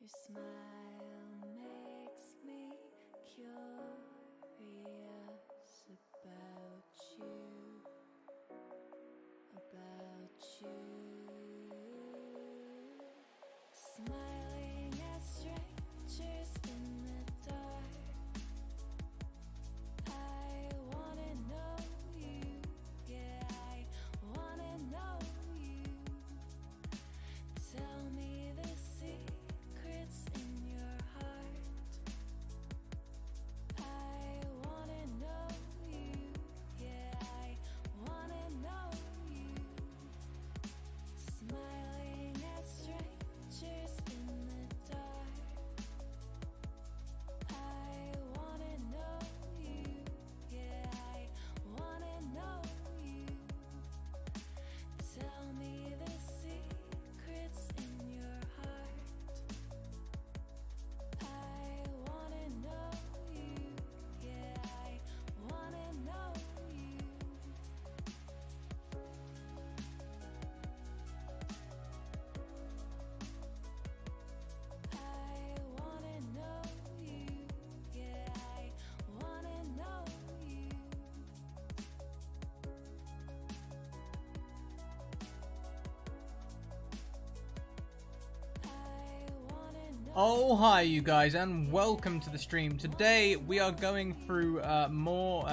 Your smile makes me curious about you. Smiling at strangers in the dark. I wanna know you, yeah, I wanna know you. Tell me the secrets in your heart. I wanna know you, yeah, I wanna know you. Smiling at strangers in the dark. I wanna know you, yeah, I wanna know you. Tell me the secrets in your heart. I wanna know you, yeah, I wanna know you. I wanna know you, yeah, I wanna know you. Oh, hi you guys, and welcome to the stream. Today we are going through more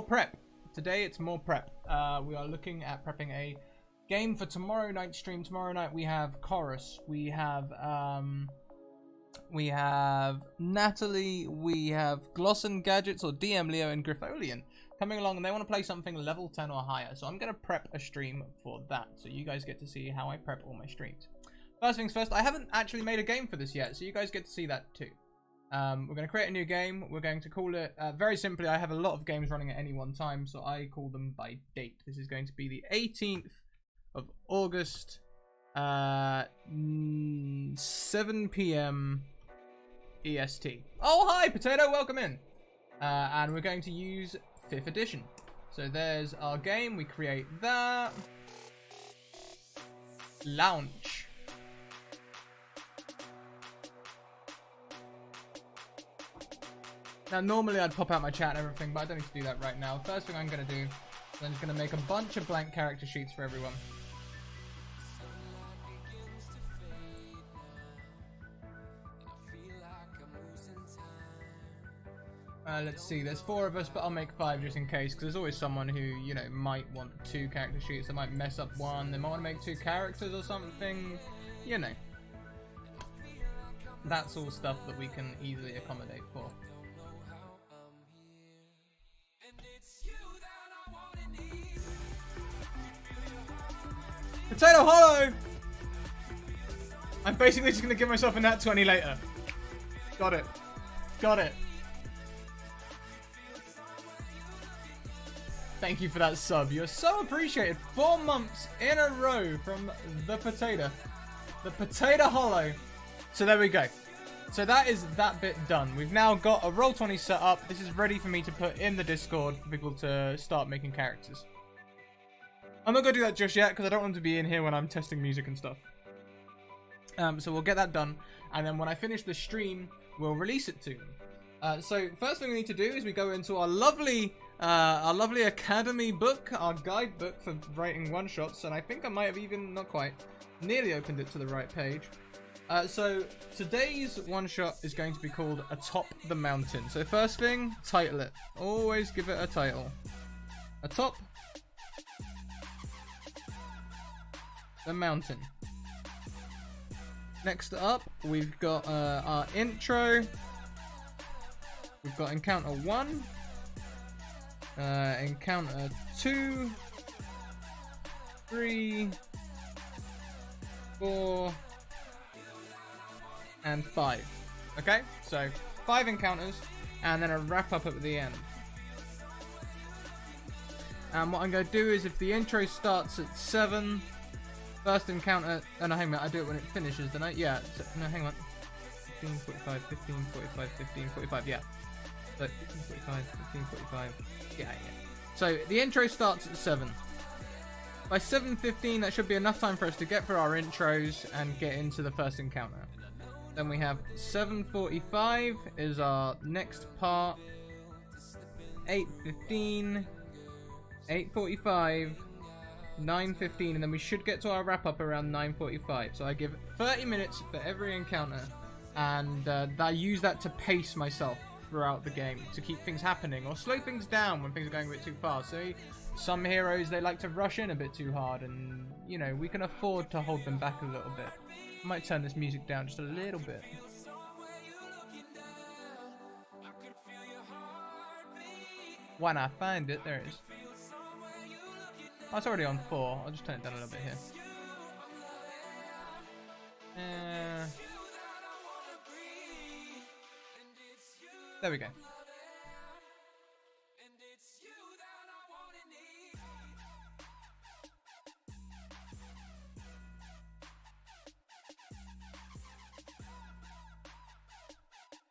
prep. Today it's more prep. We are looking at prepping a game for tomorrow night's stream. Tomorrow night we have Chorus, we have Natalie, we have Glosson Gadgets or DM Leo and Griffolian coming along, and they want to play something level 10 or higher. So I'm going to prep a stream for that, so you guys get to see how I prep all my streams. First things first, I haven't actually made a game for this yet, so you guys get to see that too. We're going to create a new game. We're going to call it, very simply, I have a lot of games running at any one time, so I call them by date. This is going to be the 18th of August, 7 p.m. EST. Oh, hi, Potato, welcome in. And we're going to use 5th edition. So there's our game. We create that. Launch. Now, normally I'd pop out my chat and everything, but I don't need to do that right now. First thing I'm going to do is I'm just going to make a bunch of blank character sheets for everyone. Let's see, there's 4 of us, but I'll make 5 just in case, because there's always someone who, you know, might want 2 character sheets. They might mess up one. They might want to make 2 characters or something. You know. That's all stuff that we can easily accommodate for. Potato Hollow! I'm basically just going to give myself a nat 20 later. Got it. Got it. Thank you for that sub. You're so appreciated. 4 months in a row from the Potato. The Potato Hollow. So there we go. So that is that bit done. We've now got a Roll20 set up. This is ready for me to put in the Discord for people to start making characters. I'm not going to do that just yet because I don't want to be in here when I'm testing music and stuff. So we'll get that done. And then when I finish the stream, we'll release it to them. So first thing we need to do is we go into our lovely academy book, our guidebook for writing one-shots. And I think I might have even, not quite, nearly opened it to the right page. So today's one-shot is going to be called Atop the Mountain. So first thing, title it. Always give it a title. Atop the Mountain. Next up, we've got our intro. We've got encounter 1, encounter 2, 3, 4, and 5. Okay, so 5 encounters, and then a wrap up at the end. And what I'm going to do is, if the intro starts at 7, first encounter. Oh no, hang on, I do it when it finishes, don't I? Yeah. No, hang on. 15, 45, 15, 45, 15, 45, yeah. So 15, 45, 15, 45, yeah. So the intro starts at 7. By 7:15, that should be enough time for us to get through our intros and get into the first encounter. Then we have 7:45 is our next part. 8:15, 8:45, 9:15, and then we should get to our wrap up around 9:45. So I give 30 minutes for every encounter, and I use that to pace myself throughout the game to keep things happening or slow things down when things are going a bit too fast. So some heroes, they like to rush in a bit too hard, and you know, we can afford to hold them back a little bit. I might turn this music down just a little bit. When I find it, there it is. Oh, it's already on 4. I'll just turn it down a little bit here. There we go.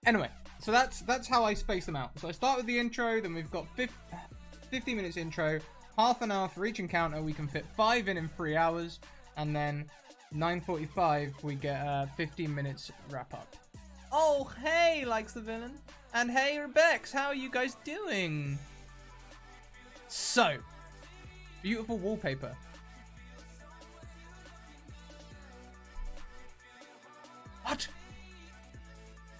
Anyway, so that's how I space them out. So I start with the intro, then we've got 50 minutes intro, half an hour for each encounter. We can fit 5 in 3 hours, and then 9:45 we get 15 minutes wrap up. Oh, hey, likes the villain. And hey, Rebex, how are you guys doing? So, beautiful wallpaper. What?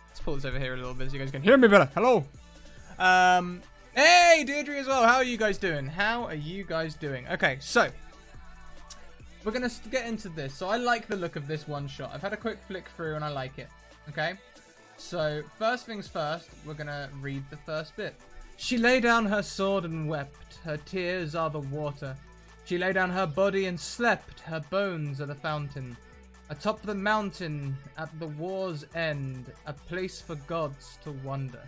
Let's pull this over here a little bit so you guys can hear me better. Hello. Hey, Deirdre as well. How are you guys doing? How are you guys doing? Okay, so we're going to get into this. So I like the look of this one shot. I've had a quick flick through and I like it. Okay. So, first things first, we're going to read the first bit. She lay down her sword and wept, her tears are the water. She lay down her body and slept, her bones are the fountain. Atop the mountain, at the war's end, a place for gods to wander.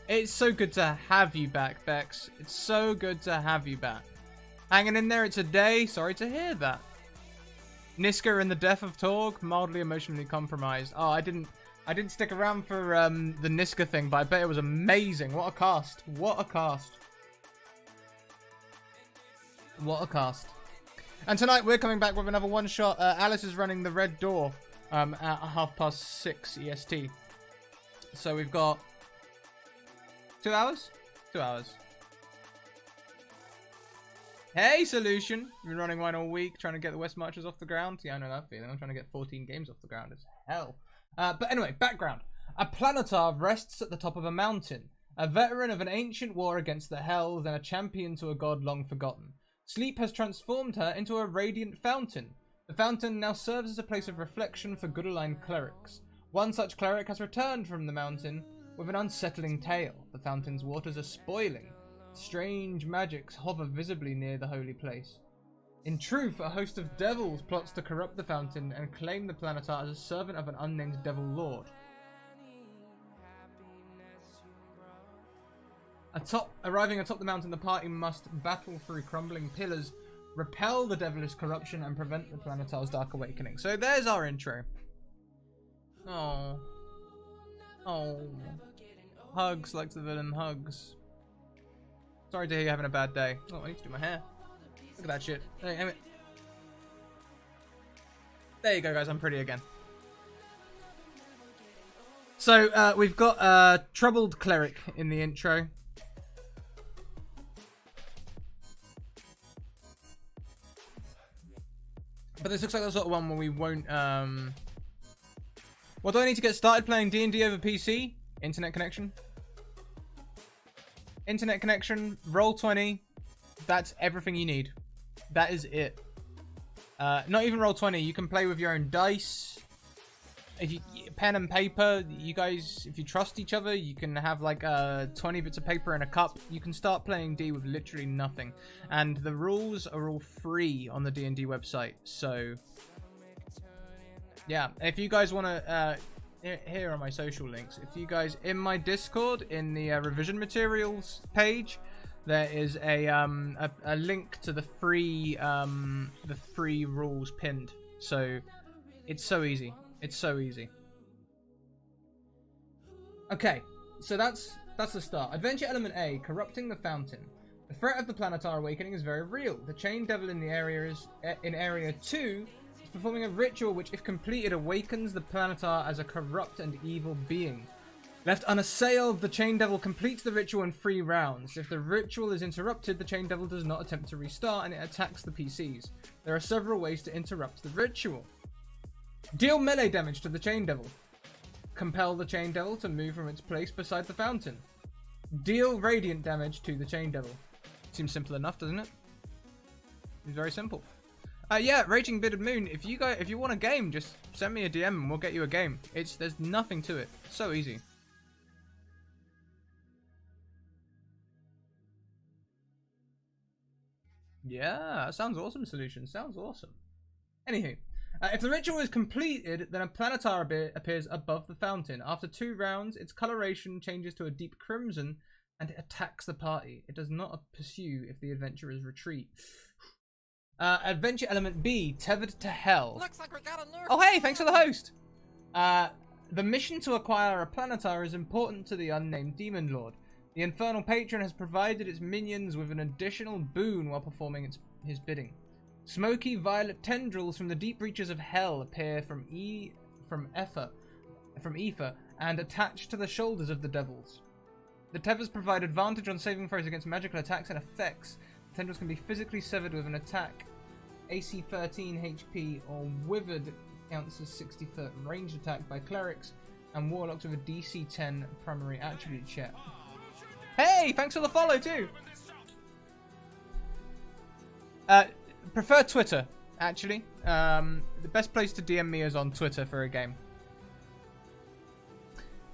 It's so good to have you back, Bex. It's so good to have you back. Hanging in there, it's a day. Sorry to hear that. Niska and the death of Torg, mildly emotionally compromised. Oh, I didn't stick around for the Niska thing, but I bet it was amazing. What a cast. What a cast. What a cast. And tonight we're coming back with another one shot. Alice is running the Red Door at 6:30 EST. So we've got 2 hours? 2 hours. Hey, Solution! You've been running mine all week, trying to get the West Marchers off the ground. Yeah, I know that feeling. I'm trying to get 14 games off the ground as hell. But anyway, background. A Planetar rests at the top of a mountain. A veteran of an ancient war against the Hells and a champion to a god long forgotten. Sleep has transformed her into a radiant fountain. The fountain now serves as a place of reflection for good-aligned clerics. One such cleric has returned from the mountain with an unsettling tale. The fountain's waters are spoiling. Strange magics hover visibly near the holy place. In truth, a host of devils plots to corrupt the fountain and claim the Planetar as a servant of an unnamed devil lord. Arriving atop the mountain, the party must battle through crumbling pillars, repel the devilish corruption, and prevent the Planetar's dark awakening. So there's our intro. Oh. Oh. Hugs, likes the villain, hugs. Sorry to hear you're having a bad day. Oh, I need to do my hair. Look at that shit. There you go, guys. I'm pretty again. So, we've got a troubled cleric in the intro. But this looks like the sort of one where we won't, Well, do I need to get started playing D&D over PC? Internet connection? Internet connection, Roll20, that's everything you need. That is it. Not even Roll20, you can play with your own dice. If you pen and paper, you guys, if you trust each other, you can have like 20 bits of paper and a cup. You can start playing D with literally nothing. And the rules are all free on the D&D website. So, yeah, if you guys want to... here are my social links. If you guys in my Discord in the revision materials page, there is a link to the free rules pinned. So it's so easy. It's so easy. Okay, so that's the start. Adventure element A, corrupting the fountain. The threat of the Planetar awakening is very real. The chain devil in the area in area 2 is performing a ritual which, if completed, awakens the Planetar as a corrupt and evil being. Left unassailed, the chain devil completes the ritual in 3 rounds. If the ritual is interrupted, the chain devil does not attempt to restart and it attacks the PCs. There are several ways to interrupt the ritual. Deal melee damage to the chain devil. Compel the chain devil to move from its place beside the fountain. Deal radiant damage to the chain devil. Seems simple enough, doesn't it? It's very simple. Yeah, Raging Bearded Moon. If you want a game, just send me a DM and we'll get you a game. There's nothing to it. So easy. Yeah, that sounds awesome. Solution sounds awesome. Anywho. If the ritual is completed, then a Planetar appears above the fountain. After 2 rounds, its coloration changes to a deep crimson, and it attacks the party. It does not pursue if the adventurers retreat. Adventure element B, tethered to hell. Looks like we got a new. Oh hey, thanks for the host. The mission to acquire a Planetar is important to the unnamed Demon Lord. The Infernal Patron has provided its minions with an additional boon while performing his bidding. Smoky violet tendrils from the deep reaches of hell appear from ether and attach to the shoulders of the devils. The tethers provide advantage on saving throws against magical attacks and effects. The tendrils can be physically severed with an attack, AC 13 HP, or withered counts as 60-foot ranged attack by clerics and warlocks with a DC 10 primary attribute check. Hey, thanks for the follow too. Prefer Twitter, actually. The best place to DM me is on Twitter for a game.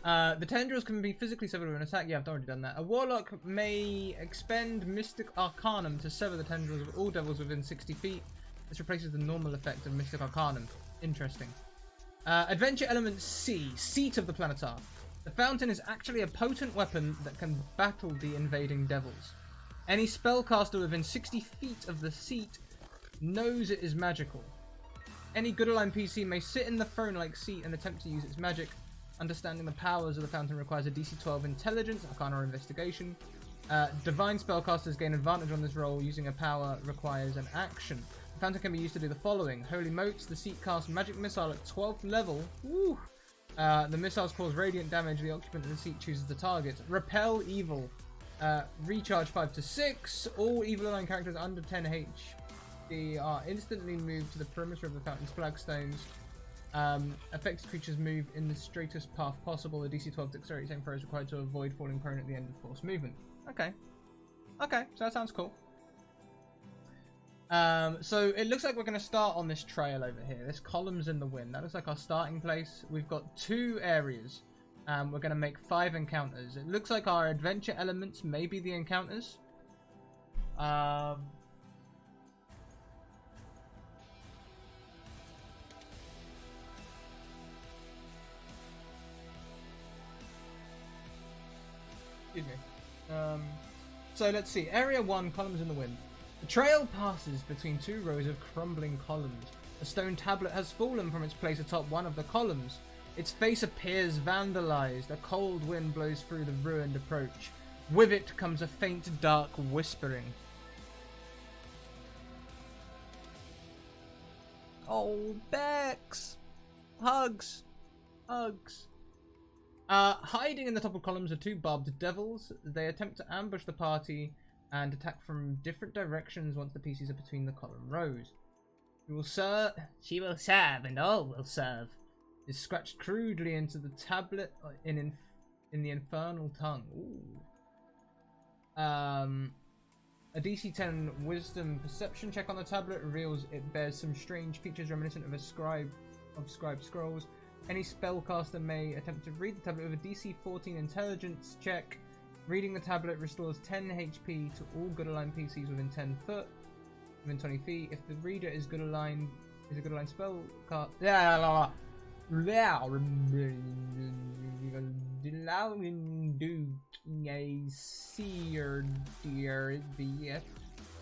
The tendrils can be physically severed with an attack. Yeah, I've already done that. A warlock may expend Mystic Arcanum to sever the tendrils of all devils within 60 feet. This replaces the normal effect of Mystic Arcanum. Interesting. Adventure element C, Seat of the Planetar. The fountain is actually a potent weapon that can battle the invading devils. Any spellcaster within 60 feet of the seat knows it is magical. Any good-aligned PC may sit in the throne-like seat and attempt to use its magic. Understanding the powers of the fountain requires a DC 12 Intelligence, Arcana, or Investigation. Divine spellcasters gain advantage on this roll. Using a power requires an action. The fountain can be used to do the following. Holy Motes, the seat casts Magic Missile at 12th level. Woo! The missiles cause radiant damage. The occupant of the seat chooses the target. Repel Evil. Recharge 5 to 6. All evil-aligned characters under 10 HP. They are instantly moved to the perimeter of the fountain's flagstones. Affected creatures move in the straightest path possible. A DC 12 dexterity saving throw is required to avoid falling prone at the end of forced movement. Okay. Okay, so that sounds cool. So it looks like we're going to start on this trail over here. This columns in the wind. That looks like our starting place. We've got 2 areas. We're going to make 5 encounters. It looks like our adventure elements may be the encounters. Excuse me. So let's see. Area 1, columns in the wind. The trail passes between 2 rows of crumbling columns. A stone tablet has fallen from its place atop one of the columns. Its face appears vandalized. A cold wind blows through the ruined approach. With it comes a faint, dark whispering. Oh, Bex! Hugs! Hugs! Hiding in the top of columns are 2 barbed devils. They attempt to ambush the party and attack from different directions once the PCs are between the column rows. She will serve, and all will serve. Is scratched crudely into the tablet in the infernal tongue. Ooh. A DC 10 Wisdom Perception check on the tablet reveals it bears some strange features reminiscent of scribed scrolls. Any spellcaster may attempt to read the tablet with a DC 14 Intelligence check. Reading the tablet restores 10 HP to all good-aligned PCs within 10 foot, within 20 feet. If the reader is a good-aligned spellcaster.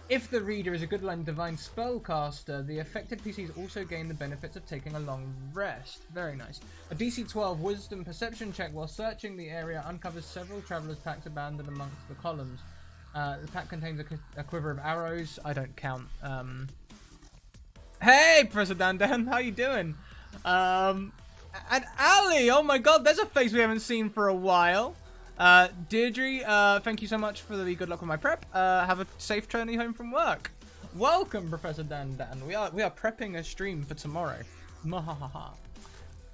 If the reader is a good line divine spellcaster, the affected PCs also gain the benefits of taking a long rest. Very nice. A DC 12 wisdom perception check while searching the area uncovers several travelers' packs abandoned amongst the columns. The pack contains a quiver of arrows. I don't count. Hey, Professor Dan, how you doing? And Ali, oh my god, there's a face we haven't seen for a while. Deirdre, thank you so much for the good luck with my prep. Have a safe journey home from work. Welcome, Professor Dan. We are prepping a stream for tomorrow. Mahahaha.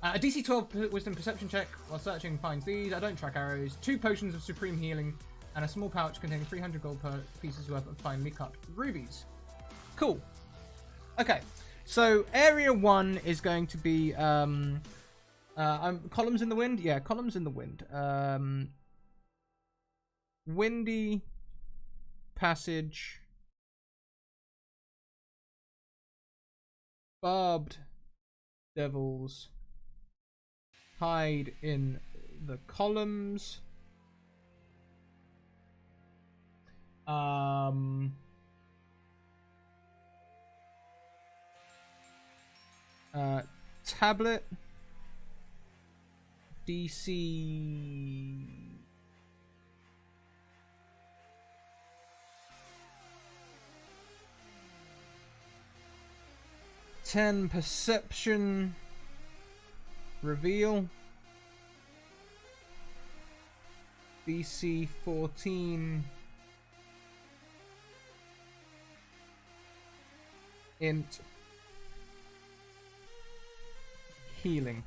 A DC 12 wisdom perception check while searching finds these. I don't track arrows. 2 potions of supreme healing and a small pouch containing 300 gold per pieces worth of finely cut rubies. Cool. Okay, so area 1 is going to be columns in the wind. Yeah, columns in the wind. Windy passage, barbed devils hide in the columns. Tablet DC 10 perception reveal. DC 14 int healing.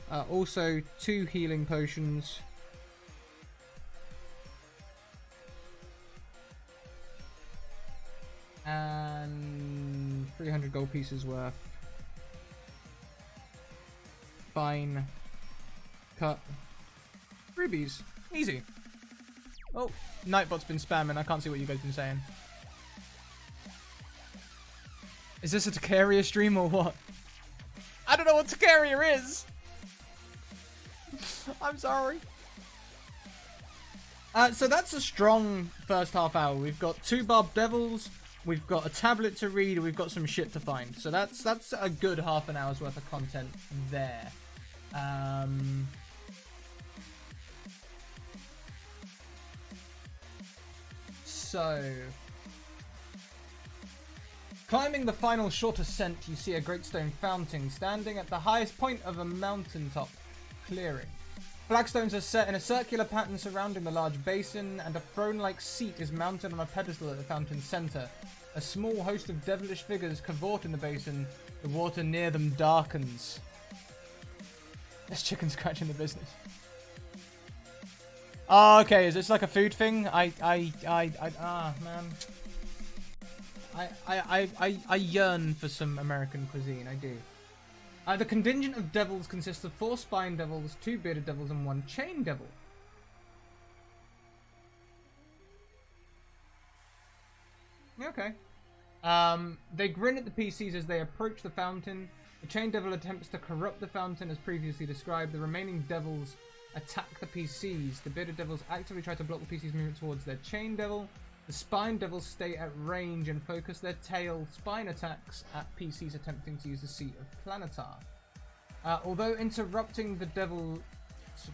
Also 2 healing potions. And 300 gold pieces worth. Fine cut rubies. Easy. Oh, Nightbot's been spamming. I can't see what you guys been saying. Is this a Tacaria stream or what? I don't know what Tacaria is. I'm sorry. So that's a strong first half hour. We've got 2 Barb Devils, we've got a tablet to read, we've got some shit to find. So that's a good half an hour's worth of content there. So, climbing the final short ascent, you see a great stone fountain standing at the highest point of a mountaintop clearing. Flagstones are set in a circular pattern surrounding the large basin, and a throne-like seat is mounted on a pedestal at the fountain's center. A small host of devilish figures cavort in the basin. The water near them darkens. There's chicken scratch in the business. Oh, okay. Is this like a food thing? Man. I yearn for some American cuisine. I do. The contingent of devils consists of 4 spine devils, 2 bearded devils, and 1 chain devil. Okay. They grin at the PCs as they approach the fountain. The chain devil attempts to corrupt the fountain as previously described. The remaining devils attack the PCs. The bearded devils actively try to block the PC's movement towards their chain devil. The spine devils stay at range and focus their tail spine attacks at PCs attempting to use the Seat of Planetar. Although interrupting the devil's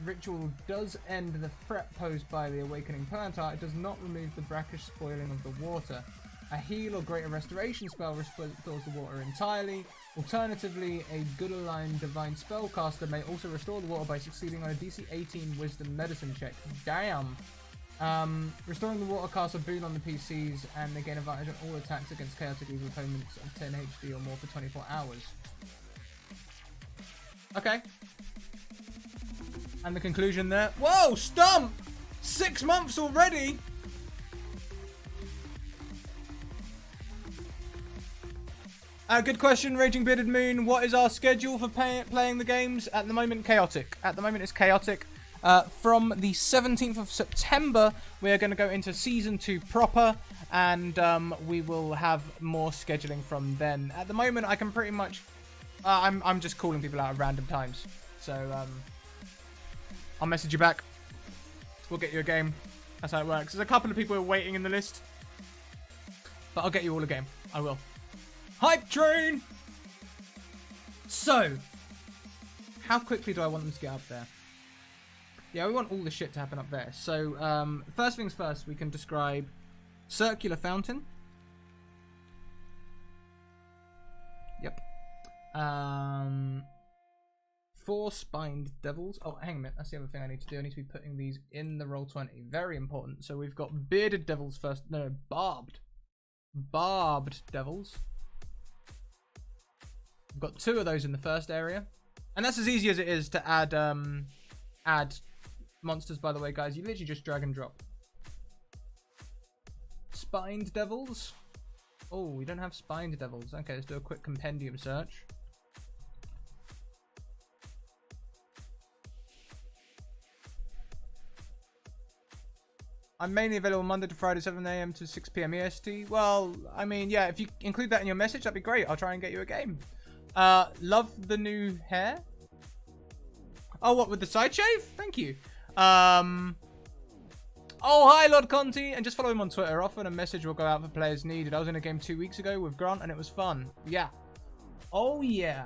ritual does end the threat posed by the awakening Planetar, it does not remove the brackish spoiling of the water. A heal or greater restoration spell restores the water entirely. Alternatively, a good aligned divine spellcaster may also restore the water by succeeding on a DC 18 wisdom medicine check. Damn! Restoring the water casts a boon on the PCs, and they gain advantage on all attacks against chaotic evil opponents of 10 HP or more for 24 hours. Okay. And the conclusion there. Whoa, Stump! 6 months already? Good question, Raging Bearded Moon. What is our schedule for playing the games? At the moment, chaotic. At the moment, it's chaotic. From the 17th of September, we are going to go into Season 2 proper, and we will have more scheduling from then. At the moment, I can pretty much... I'm just calling people out at random times. So, I'll message you back. We'll get you a game. That's how it works. There's a couple of people who are waiting in the list. But I'll get you all a game. I will. Hype train! So, how quickly do I want them to get up there? Yeah, we want all the shit to happen up there. So, first things first, we can describe circular fountain. Yep. 4 spined devils. Oh, hang on a minute. That's the other thing I need to do. I need to be putting these in the Roll20. Very important. So we've got bearded devils first. No, barbed. Barbed devils. We've got 2 of those in the first area. And that's as easy as it is to add monsters, by the way, guys. You literally just drag and drop. Spined devils. Oh, we don't have spined devils. Okay, let's do a quick compendium search. I'm mainly available Monday to Friday, 7 AM to 6 PM EST. Well, I mean, yeah, if you include that in your message, that'd be great. I'll try and get you a game. Love the new hair. Oh, what, with the side shave? Thank you. Oh, hi, Lord Conti. And just follow him on Twitter. Often a message will go out for players needed. I was in a game 2 weeks ago with Grant, and it was fun. Yeah. Oh, yeah.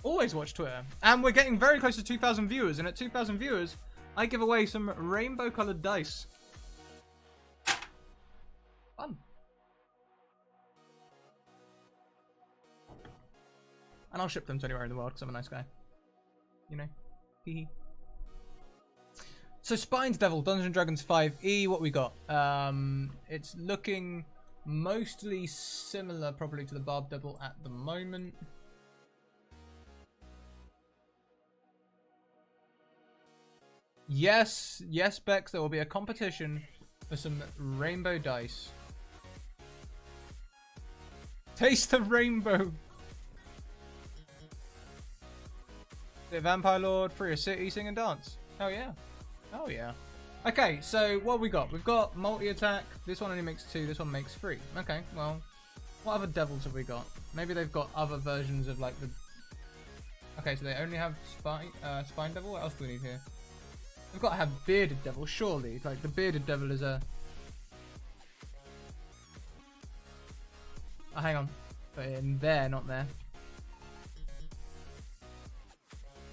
Always watch Twitter. And we're getting very close to 2,000 viewers. And at 2,000 viewers, I give away some rainbow-colored dice. Fun. And I'll ship them to anywhere in the world because I'm a nice guy. You know? Hee. So, Spined Devil, Dungeons & Dragons 5e, what we got? It's looking mostly similar probably to the Barb Devil at the moment. Yes, yes, Bex, there will be a competition for some rainbow dice. Taste the rainbow! The Vampire Lord, free a city, sing and dance. Hell yeah. Oh yeah. Okay, so what have we got? We've got multi-attack. This one only makes 2, this one makes 3. Okay, well, what other devils have we got? Maybe they've got other versions of like the... Okay, so they only have Spine Devil? What else do we need here? We've got to have Bearded Devil, surely. Like, the Bearded Devil is a... Oh, hang on. Put it in there, not there.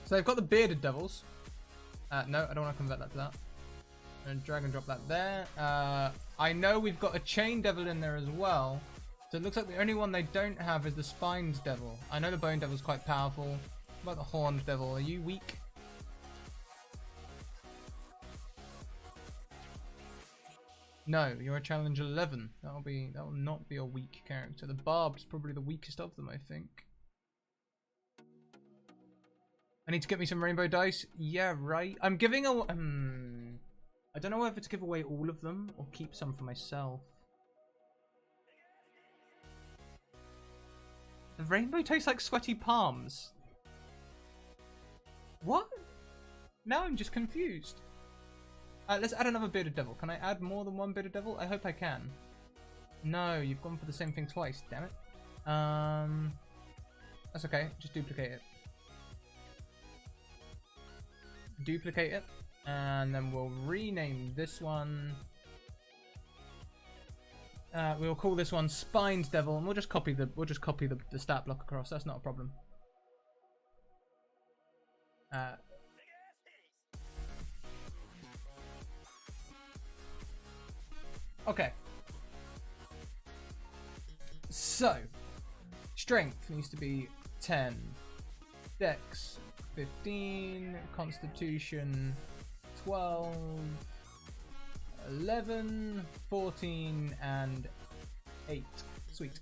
So they've got the Bearded Devils. No, I don't want to convert that to that. And drag and drop that there. I know we've got a Chain Devil in there as well. So it looks like the only one they don't have is the Spined Devil. I know the Bone Devil's quite powerful. What about the Horned Devil? Are you weak? No, you're a challenge 11. That will not be a weak character. The Barb's probably the weakest of them, I think. I need to get me some rainbow dice. Yeah, right. I'm giving a... I don't know whether to give away all of them or keep some for myself. The rainbow tastes like sweaty palms. What? Now I'm just confused. Let's add another Bearded Devil. Can I add more than one Bearded Devil? I hope I can. No, you've gone for the same thing twice. Damn it. That's okay. Just duplicate it. Duplicate it. And then we'll rename this one. We'll call this one Spined Devil, and we'll just copy the stat block across. That's not a problem. Okay. So, strength needs to be 10, dex 15, constitution 12, 11, 14, and 8. Sweet.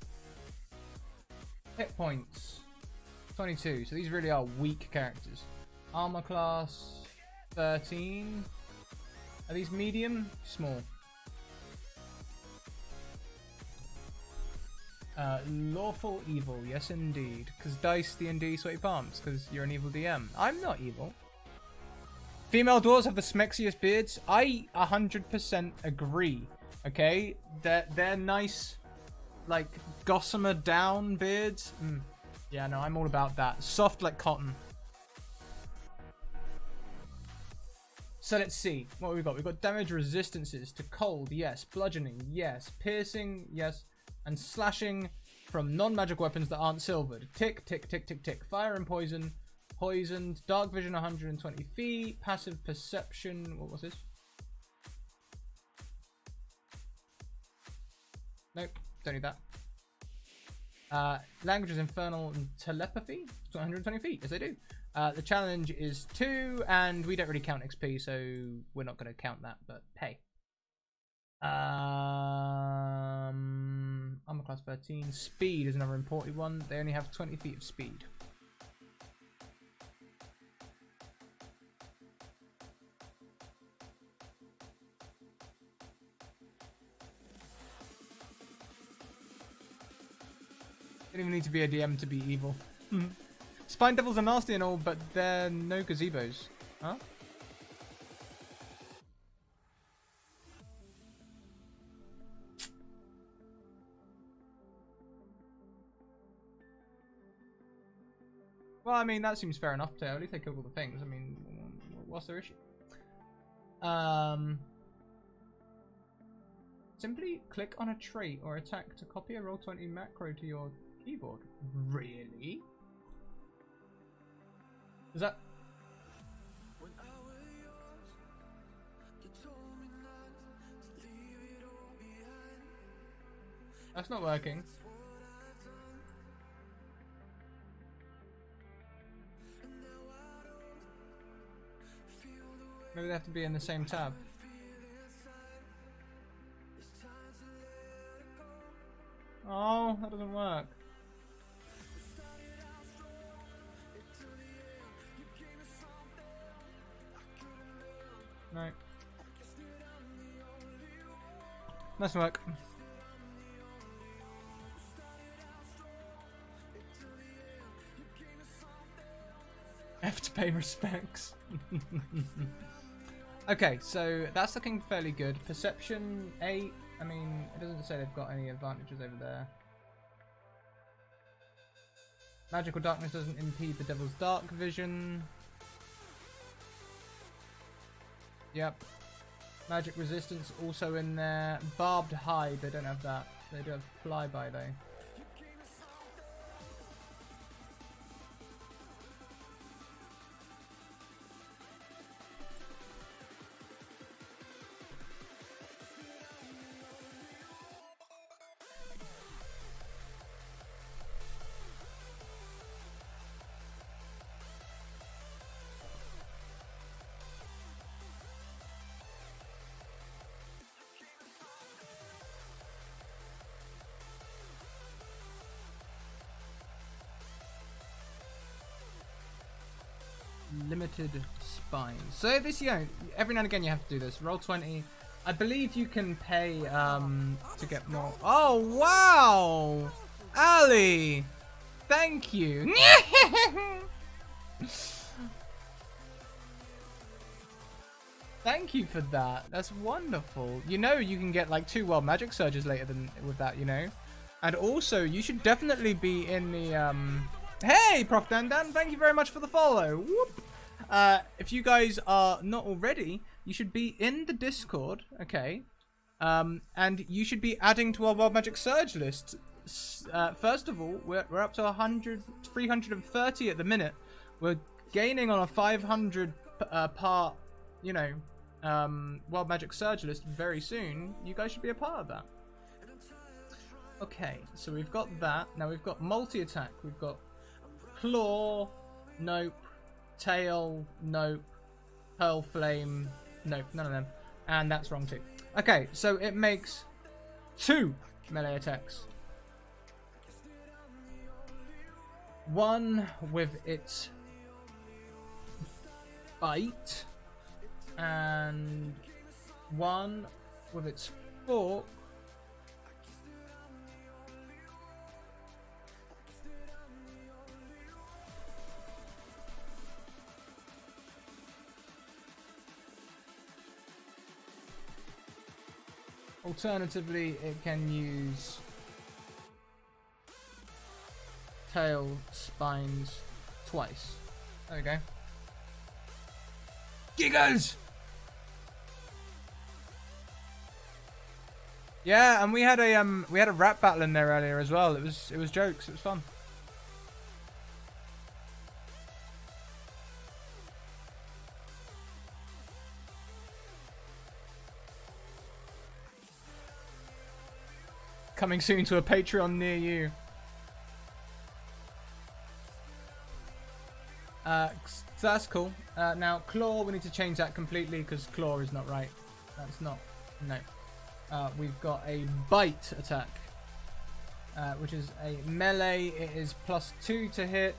Hit points 22. So these really are weak characters. Armor class 13. Are these medium? Small. Lawful evil, yes indeed. Because dice D&D sweaty palms, because you're an evil DM. I'm not evil. Female dwarves have the smexiest beards. I 100% agree. Okay, they're nice, like gossamer down beards. Yeah, no, I'm all about that. Soft like cotton. So let's see what we've got. We've got damage resistances to cold, yes. Bludgeoning, yes. Piercing, yes. And slashing from non-magic weapons that aren't silvered. Tick, tick, tick, tick, tick. Fire and poison. Poisoned. Dark vision 120 feet. Passive perception. What was this? Nope, don't need that. Languages infernal and telepathy. It's 120 feet. Yes, I do. The challenge is 2, and we don't really count XP, so we're not going to count that, but pay. Armor class 13. Speed is another important one. They only have 20 feet of speed. Don't even need to be a DM to be evil. Spine devils are nasty and all, but they're no gazebos. Huh? Well, I mean, that seems fair enough to at least they killed all the things. I mean, what's their issue? Simply click on a trait or attack to copy a Roll20 macro to your keyboard. Really? Is that... That's not working. Maybe they have to be in the same tab. Oh, that doesn't work. No. Doesn't work. F to pay respects. Okay, so that's looking fairly good. Perception 8. I mean, it doesn't say they've got any advantages over there. Magical darkness doesn't impede the devil's dark vision. Yep. Magic resistance also in there. Barbed hide, they don't have that. They do have flyby though. Limited spine. So this, you know, every now and again you have to do this. Roll 20. I believe you can pay to get more. Oh wow, Ali, thank you. Thank you for that. That's wonderful. You know, you can get like 2 wild magic surges later than with that. You know, and also you should definitely be in the Hey, Prof Dandan, thank you very much for the follow. Whoop. If you guys are not already, you should be in the Discord, okay? And you should be adding to our Wild Magic Surge list. First of all, we're up to 330 at the minute. We're gaining on a 500 part, you know, Wild Magic Surge list very soon. You guys should be a part of that. Okay, so we've got that. Now we've got multi-attack. We've got claw, nope. Tail, nope. Pearl flame, nope. None of them. And that's wrong too. Okay, so it makes 2 melee attacks. One with its bite, and one with its fork. Alternatively, it can use tail spines twice. There we go. Giggles! Yeah, and we had a rap battle in there earlier as well. It was jokes. It was fun. Coming soon to a Patreon near you. So that's cool. Now, claw, we need to change that completely because claw is not right. That's not... No. We've got a bite attack, which is a melee. It is +2 to hit.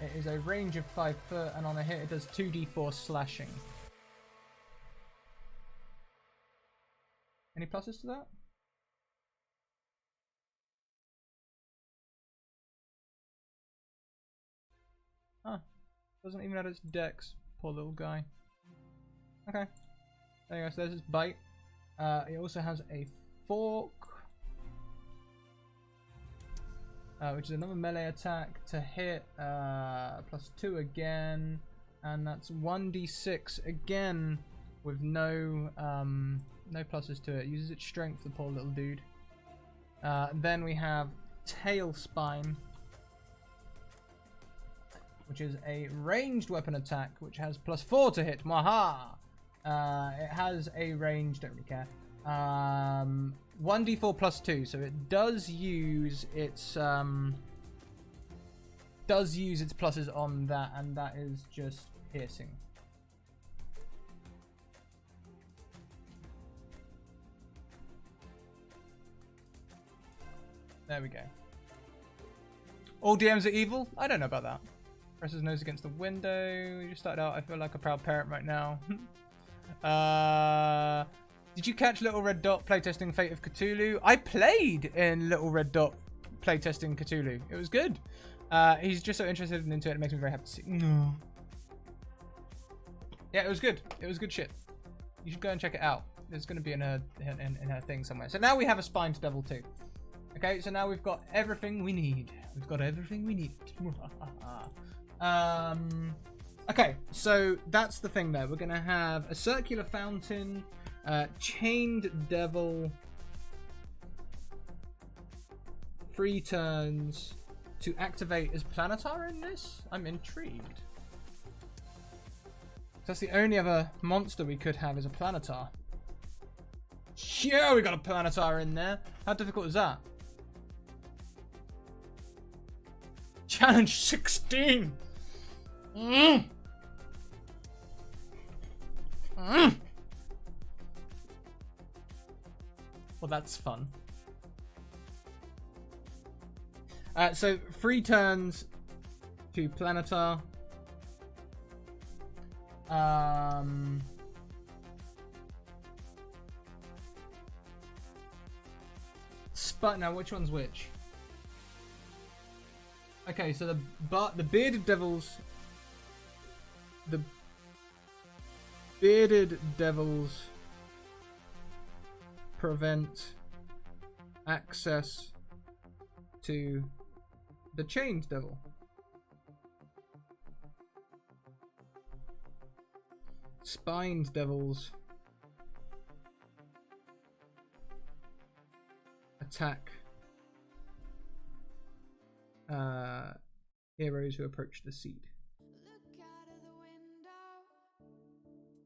It is a range of 5 foot, and on a hit it does 2d4 slashing. Any pluses to that? Huh. Doesn't even add its dex. Poor little guy. Okay. There you go. So there's his bite. It also has a fork, which is another melee attack to hit, +2 again, and that's 1d6 again with no pluses to it. Uses its strength, the poor little dude. Then we have tail spine, which is a ranged weapon attack, which has +4 to hit. Maha! It has a range, don't really care. 1d4 +2, so it does use its pluses on that, and that is just piercing. There we go. All DMs are evil? I don't know about that. Presses nose against the window. You just started out. I feel like a proud parent right now. Did you catch Little Red Dot playtesting Fate of Cthulhu? I played in Little Red Dot playtesting Cthulhu. It was good. He's just so interested and into it. It makes me very happy to see. No. Yeah, it was good. It was good shit. You should go and check it out. It's going to be in her thing somewhere. So now we have a spined devil too. Okay, so now we've got everything we need. We've got everything we need. Okay, so that's the thing there. We're going to have a circular fountain, chained devil, 3 turns to activate. Is Planetar in this? I'm intrigued. That's the only other monster we could have is a Planetar. Yeah, we got a Planetar in there. How difficult is that? Challenge 16! Well, that's fun. So 3 turns to Planetar. Now which one's which? Okay, so the bearded devils. The bearded devils prevent access to the chained devil. Spined devils attack heroes who approach the seed. Look out of the window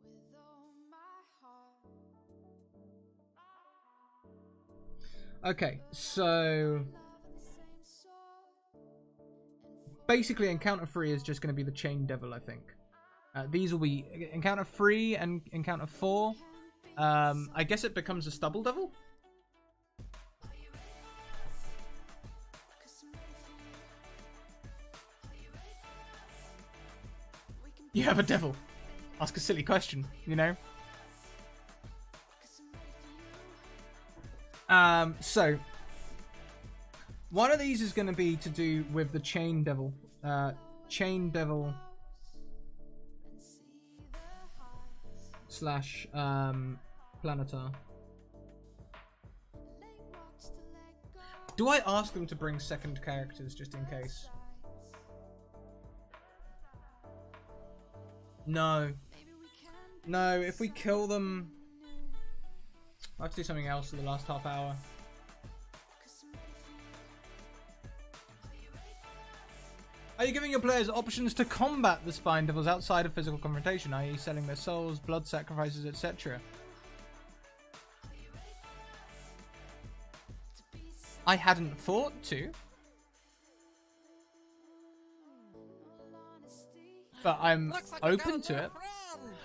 with all my heart. Okay, so basically encounter 3 is just going to be the chain devil, I think. These will be encounter 3 and encounter 4. I guess it becomes a stubble devil. You have a devil. Ask a silly question, you know? So one of these is going to be to do with the chain devil. Chain devil slash Planetar. Do I ask them to bring second characters just in case? No. No, if we kill them... I have to do something else for the last half hour. Are you giving your players options to combat the Spine Devils outside of physical confrontation, i.e. selling their souls, blood sacrifices, etc.? I hadn't thought to. But I'm open to it.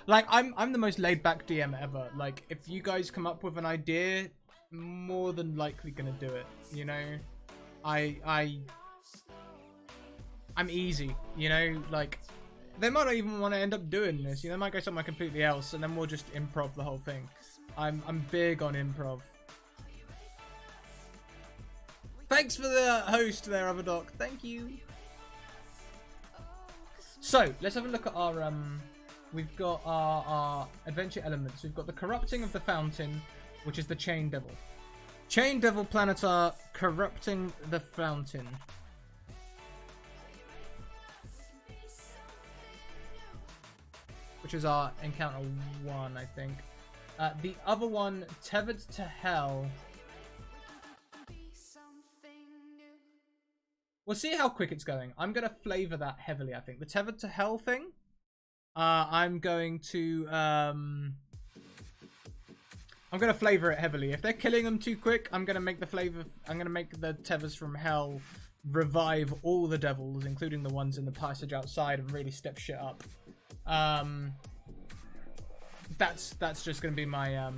Like, I'm the most laid-back DM ever. Like, if you guys come up with an idea, more than likely gonna do it, you know? I'm easy, you know, like, they might not even want to end up doing this, you know, they might go somewhere completely else, and then we'll just improv the whole thing. I'm big on improv. Thanks for the host there, Otherdoc. Thank you. So, let's have a look at our, we've got our adventure elements. We've got the corrupting of the fountain, which is the Chain Devil. Chain Devil Planetar, corrupting the fountain. Which is our encounter 1, I think. The other one, Tethered to Hell. We'll see how quick it's going. I'm going to flavor that heavily, I think. The Tethered to Hell thing, I'm going to flavor it heavily. If they're killing them too quick, I'm going to make the Tethers from Hell revive all the devils, including the ones in the passage outside, and really step shit up. That's just gonna be my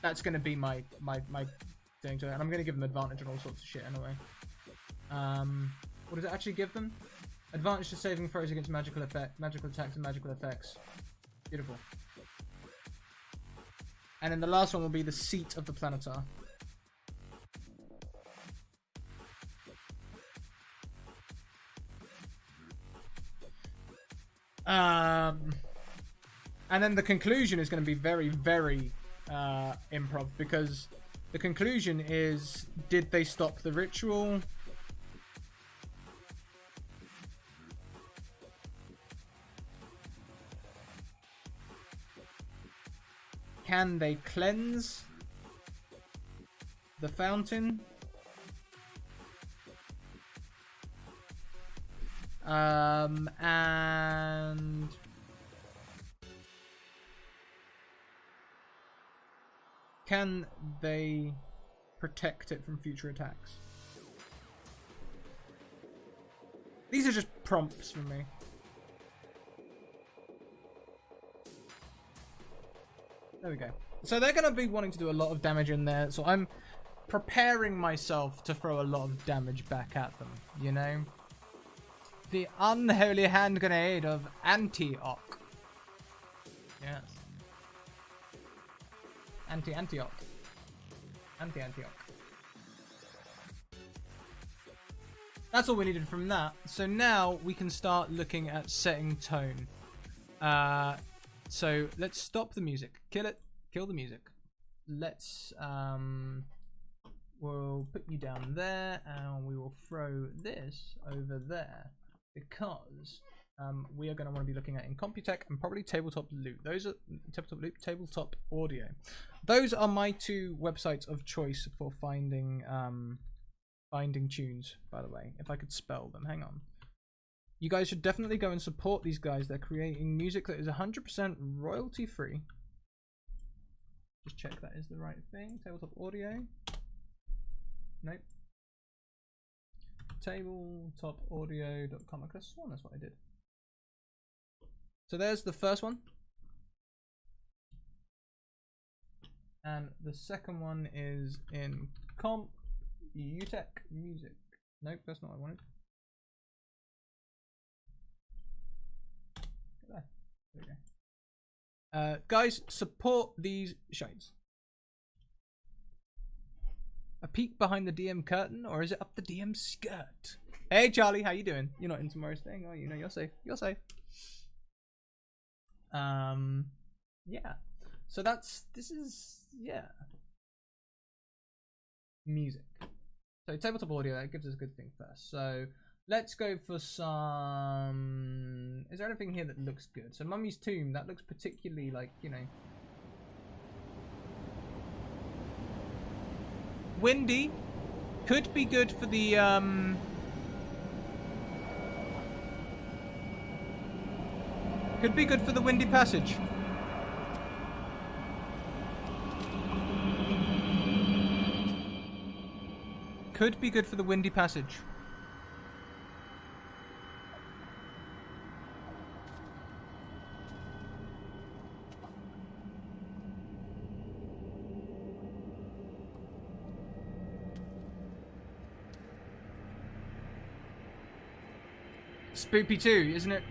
that's gonna be my thing to it, and I'm gonna give them advantage on all sorts of shit anyway. What does it actually give them? Advantage to saving throws against magical attacks and magical effects. Beautiful. And then the last one will be the Seat of the Planetar. And then the conclusion is going to be very, very improv, because the conclusion is, did they stop the ritual? Can they cleanse the fountain? And can they protect it from future attacks? These are just prompts for me. There we go. So they're going to be wanting to do a lot of damage in there, so I'm preparing myself to throw a lot of damage back at them, you know? The unholy hand grenade of Antioch. Yes. Antioch. Antioch. That's all we needed from that. So now we can start looking at setting tone. So let's stop the music. Kill it. Kill the music. Let's we'll put you down there, and we will throw this over there, because we are going to want to be looking at in Computech and probably Tabletop Loot. Those are Tabletop Loot, Tabletop Audio. Those are my two websites of choice for finding tunes, by the way. If I could spell them, hang on. You guys should definitely go and support these guys. They're creating music that is 100% royalty free. Just check that is the right thing. Tabletop Audio. Nope. Tabletopaudio.com. I could have sworn that's what I did. So there's the first one. And the second one is in Computech Music. Nope, that's not what I wanted. There we go. Guys, support these shades. A peek behind the DM curtain, or is it up the DM skirt? Hey Charlie, how you doing? You're not in tomorrow's thing, oh, you know, you're safe. You're safe. Yeah. So this is music. So tabletop audio, that gives us a good thing first. So let's go for some. Is there anything here that looks good? So Mummy's Tomb, that looks particularly like, you know, windy. Could be good for the, could be good for the windy passage. Could be good for the windy passage. Spoopy too, isn't it?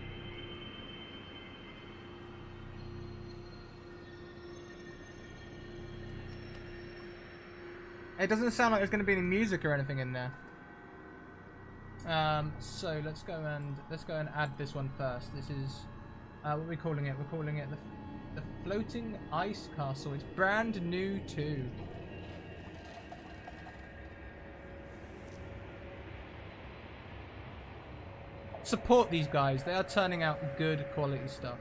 It doesn't sound like there's going to be any music or anything in there. So let's go and add this one first. This is what are we calling it? We're calling it the floating ice castle. It's brand new too. Support these guys. They are turning out good quality stuff.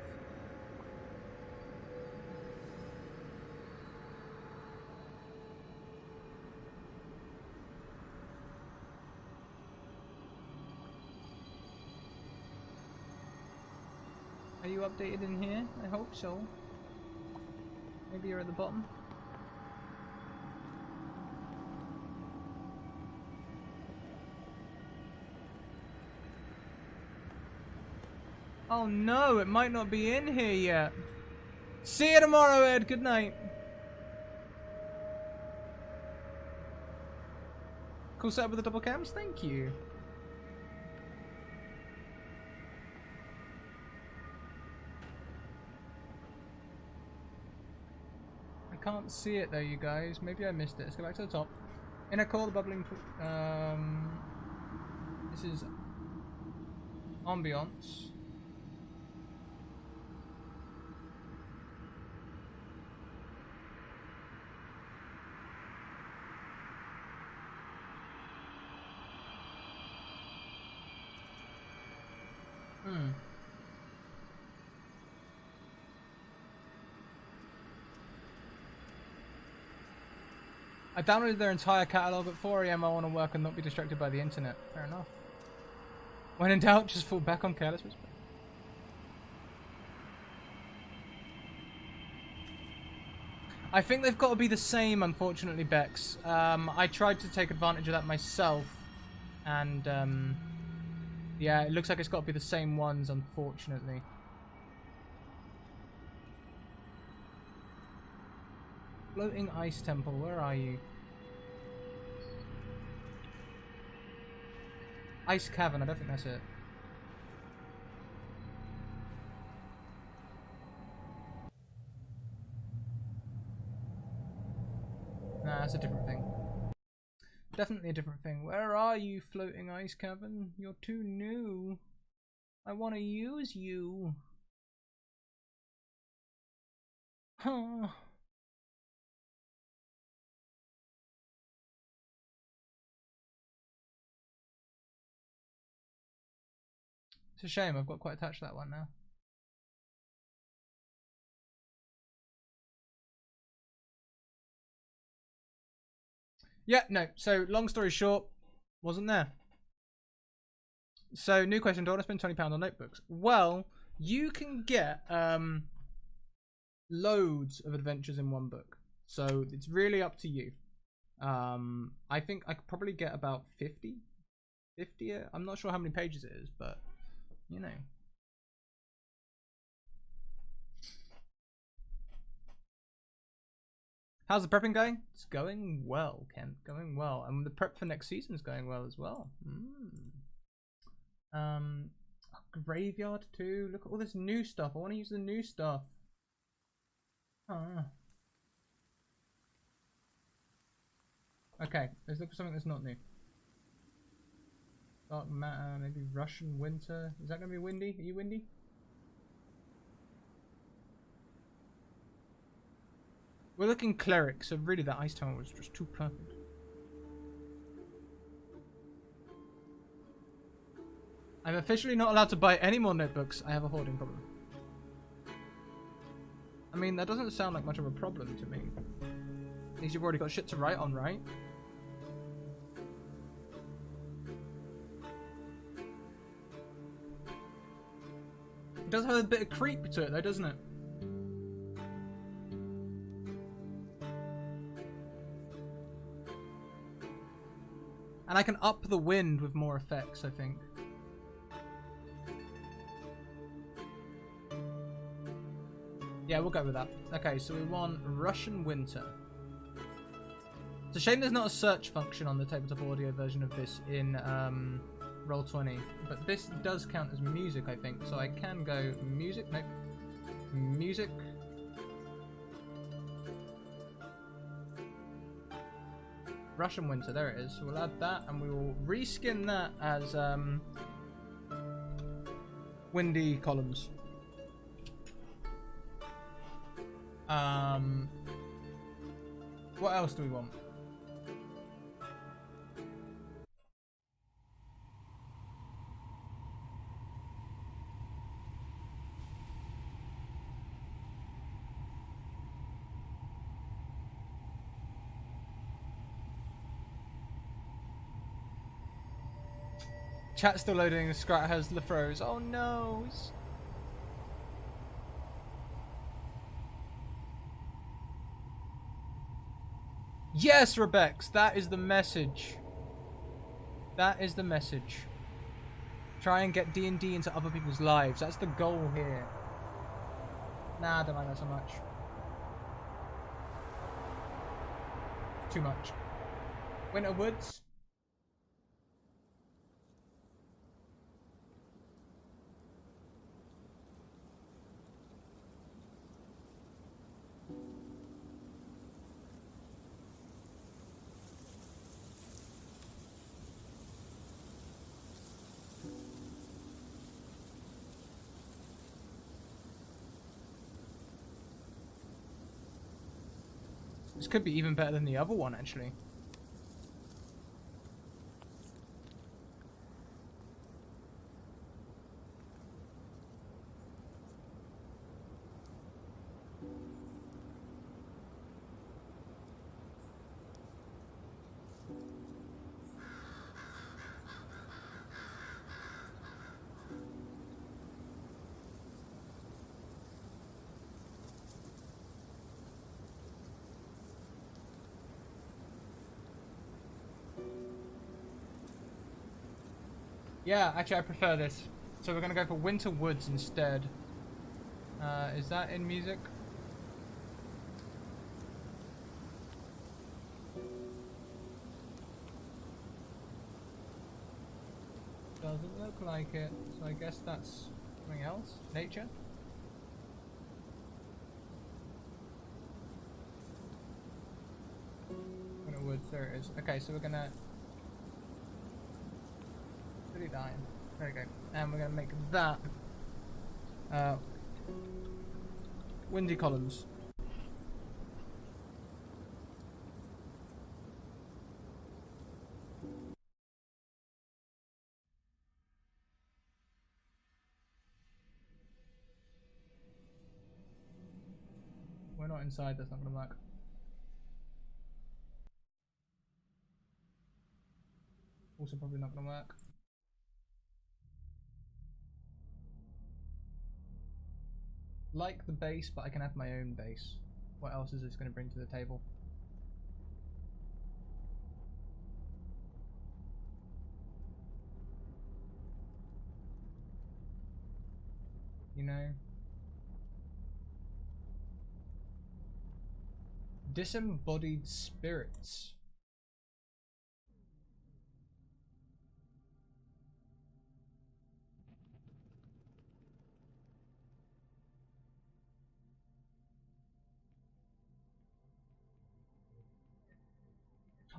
Are you updated in here? I hope so. Maybe you're at the bottom. Oh no, it might not be in here yet. See you tomorrow, Ed. Good night. Cool setup with the double cams. Thank you. I can't see it though, you guys. Maybe I missed it. Let's go back to the top. Inner core, the bubbling. This is ambiance. I downloaded their entire catalogue at 4 AM. I want to work and not be distracted by the internet. Fair enough. When in doubt, just fall back on careless whisper. I think they've got to be the same, unfortunately, Bex. I tried to take advantage of that myself. And, yeah, it looks like it's got to be the same ones, unfortunately. Floating Ice Temple, where are you? Ice Cavern, I don't think that's it. Nah, that's a different thing. Definitely a different thing. Where are you, Floating Ice Cavern? You're too new. I want to use you. Huh. It's a shame, I've got quite attached to that one now. Yeah, no. So, long story short, wasn't there. So, new question, do I want to spend £20 on notebooks? Well, you can get loads of adventures in one book. So, it's really up to you. I think I could probably get about 50. 50? I'm not sure how many pages it is, but... you know. How's the prepping going? It's going well, Ken. Going well. And the prep for next season is going well as well. Graveyard too. Look at all this new stuff. I want to use the new stuff. Okay, let's look for something that's not new. Dark matter, maybe Russian winter. Is that going to be windy? Are you windy? We're looking cleric, so really that ice tower was just too perfect. I'm officially not allowed to buy any more notebooks. I have a hoarding problem. I mean, that doesn't sound like much of a problem to me. At least you've already got shit to write on, right? It does have a bit of creep to it though, doesn't it? And I can up the wind with more effects, I think. Yeah, we'll go with that. Okay, so we want Russian Winter. It's a shame there's not a search function on the tabletop audio version of this in Roll20, but this does count as music, I think. So I can go music, nope, music. Russian Winter, there it is. So we'll add that, and we will reskin that as Windy Columns. What else do we want? Chat still loading. Scrat has the froze. Oh no! Yes, Rebex, that is the message. That is the message. Try and get D&D into other people's lives. That's the goal here. Nah, I don't like that so much. Too much. Winter Woods. This could be even better than the other one, actually. Yeah, actually I prefer this. So we're going to go for Winter Woods instead. Is that in music? Doesn't look like it. So I guess that's something else. Nature? Winter Woods, there it is. Okay, so we're going to... Dying. There we go. And we're going to make that Windy Columns. We're not inside, that's not going to work. Also probably not going to work. Like the base, but I can have my own base. What else is this going to bring to the table? You know? Disembodied spirits.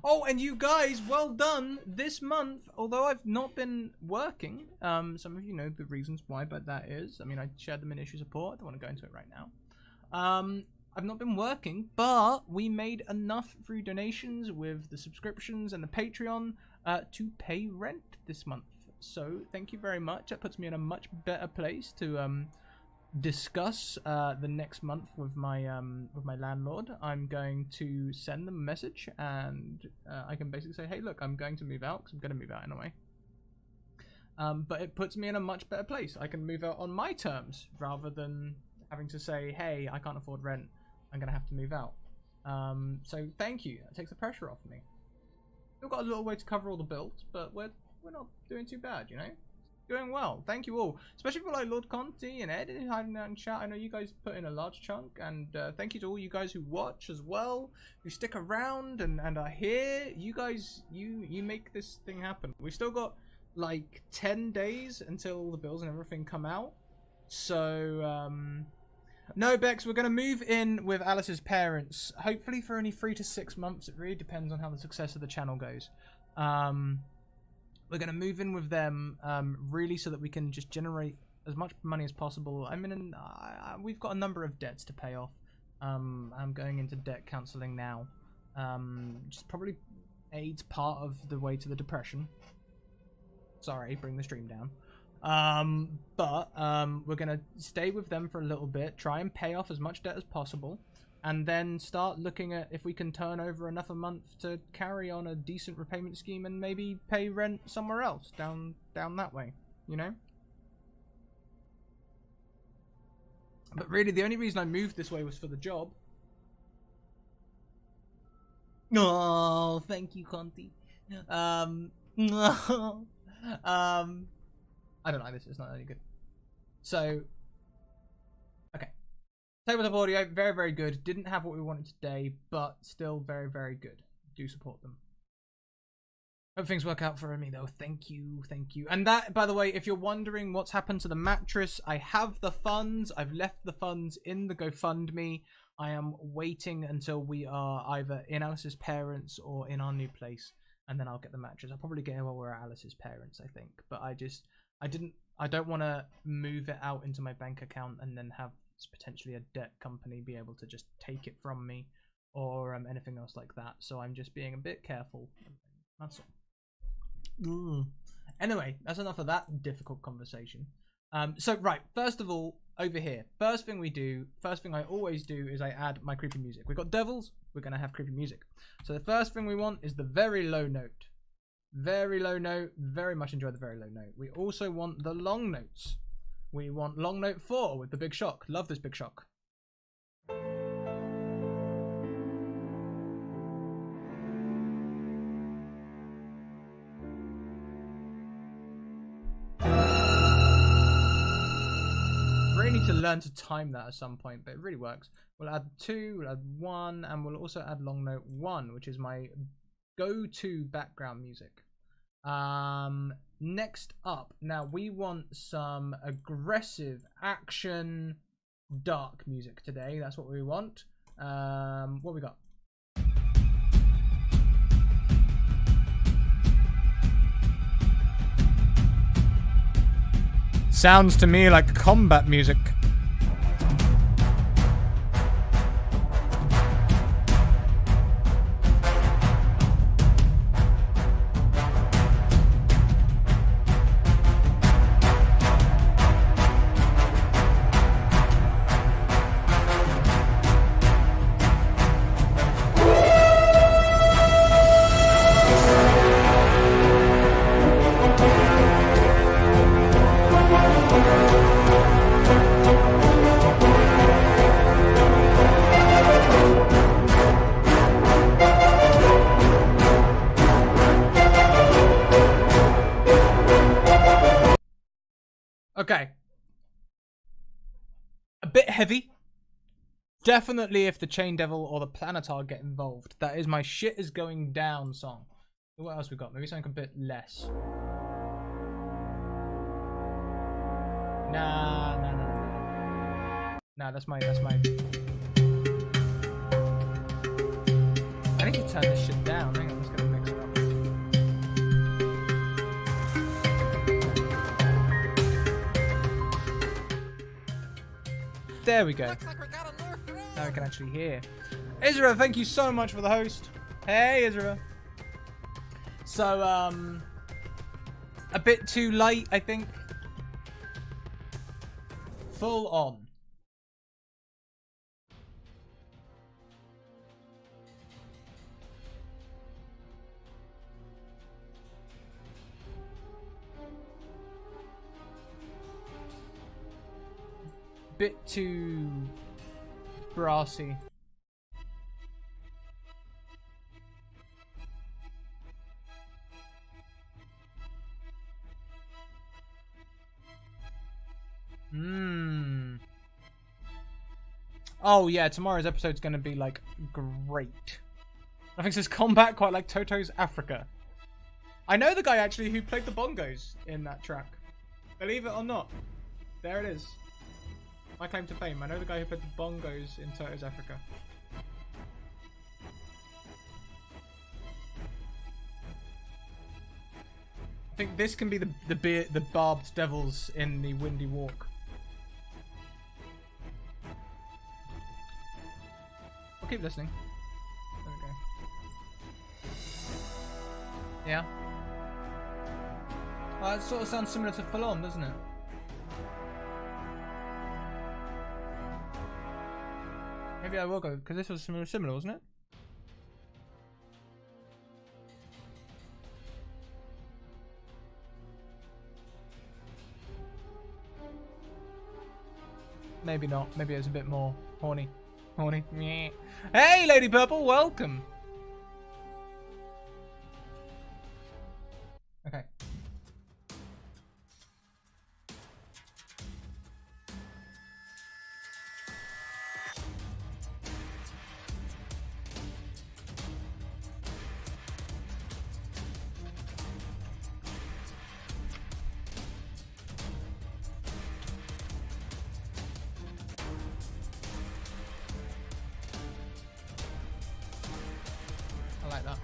Oh, and you guys, well done this month. Although I've not been working, some of you know the reasons why, but that is, I mean, I shared them in issue support. I don't want to go into it right now. I've not been working, but we made enough through donations with the subscriptions and the Patreon to pay rent this month. So thank you very much. That puts me in a much better place to discuss the next month with my landlord. I'm going to send them a message, and I can basically say, hey, look, I'm going to move out, because I'm going to move out anyway. but it puts me in a much better place. I can move out on my terms rather than having to say, hey, I can't afford rent, I'm gonna have to move out. So thank you, that takes the pressure off me. Still got a little way to cover all the bills, but we're not doing too bad, you know? Doing well. Thank you all, especially for like Lord Conti and Ed hiding out in chat. I know you guys put in a large chunk, and thank you to all you guys who watch as well, who stick around and are here. You guys, you make this thing happen. We've still got like 10 days until all the bills and everything come out. So no, Bex, we're going to move in with Alice's parents, hopefully for only 3 to 6 months. It really depends on how the success of the channel goes. We're going to move in with them, really, so that we can just generate as much money as possible. I mean, we've got a number of debts to pay off. I'm going into debt counseling now, which probably aids part of the way to the depression. Sorry, bring the stream down. But we're going to stay with them for a little bit, try and pay off as much debt as possible, and then start looking at if we can turn over enough a month to carry on a decent repayment scheme and maybe pay rent somewhere else down that way, you know? But really, the only reason I moved this way was for the job. Oh, thank you, Conti. I don't like this, it's not any good. So, okay. Tabletop audio, very, very good. Didn't have what we wanted today, but still very, very good. Do support them. Hope things work out for me, though. Thank you, thank you. And that, by the way, if you're wondering what's happened to the mattress, I have the funds. I've left the funds in the GoFundMe. I am waiting until we are either in Alice's parents or in our new place, and then I'll get the mattress. I'll probably get it while we're at Alice's parents, I think. But I don't want to move it out into my bank account and then have potentially a debt company be able to just take it from me or anything else like that. So I'm just being a bit careful. That's all. Anyway, that's enough of that difficult conversation. So right, first of all, over here, first thing I always do is I add my creepy music. We've got devils, we're going to have creepy music. So the first thing we want is the very low note. Very low note, very much enjoy the very low note. We also want the long notes. We want long note 4 with the big shock. Love this big shock. Really need to learn to time that at some point, but it really works. We'll add 2, we'll add 1, and we'll also add long note 1, which is my go-to background music. Next up, now we want some aggressive action dark music today. That's what we want. What we got? Sounds to me like combat music. Okay. A bit heavy. Definitely if the Chain Devil or the Planetar get involved. That is my shit is going down song. What else we got? Maybe something a bit less. Nah. Nah, that's my... I need to turn this shit down. Hang on, I'm just gonna mix it up. There we go. Looks like we got a new friend. Now I can actually hear. Isra, thank you so much for the host. Hey, Isra. So, a bit too light, I think. Full on. bit too brassy. Oh yeah, tomorrow's episode's gonna be like great. I think it says combat quite like Toto's Africa. I know the guy actually who played the bongos in that track. Believe it or not. There it is. My claim to fame. I know the guy who played the bongos in Toto's Africa. I think this can be the barbed devils in the Windy Walk. I'll keep listening. There we go. Yeah. It sort of sounds similar to Full On, doesn't it? Maybe I will go, because this was similar, wasn't it? Maybe not. Maybe it was a bit more horny. Horny. Hey, Lady Purple, welcome. Okay. I like that.